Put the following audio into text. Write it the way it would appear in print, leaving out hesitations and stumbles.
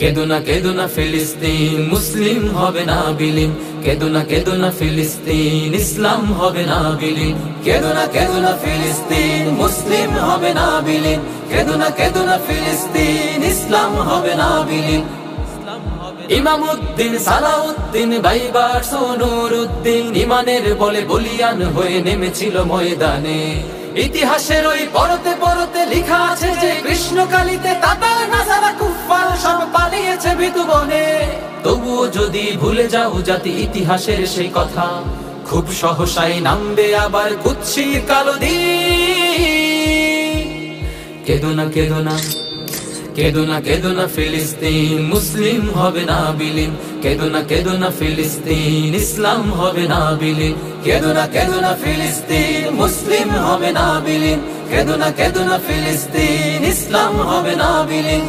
কেদো না ফিলিস্তিন, মুসলিম হবে না বিলীন। কেদো না ফিলিস্তিন, ইসলাম হবে না বিলীন। কেদো না ফিলিস্তিন, মুসলিম হবে না বিলীন। কেদো না ফিলিস্তিন, ইসলাম হবে না বিলীন। ইমামউদ্দিন, সালাউদ্দিন, বাইবার নুরউদ্দিন ইমানের বলে বলিয়ান হয়ে নেমেছিল ময়দানে। ইতিহাসের ওই পরতে পরতে লেখা আছে যে কৃষ্ণকালীতে তাতার নাজারা কুফফার সব পালিয়েছে ভীতুবনে। তবুও যদি ভুলে যাও জাতি ইতিহাসের সেই কথা, খুব সহসাই নামবে আবার কুৎসির কালো দিন। কেদো না ফিলিস্তিন, মুসলিম হবে না বিলীন। কেদো না ফিলিস্তিন, ইসলাম হবে না বিলীন। কেদো না ফিলিস্তিন, মুসলিম হবে না বিলীন। কেদো না ফিলিস্তিন, ইসলাম হবে না বিলীন।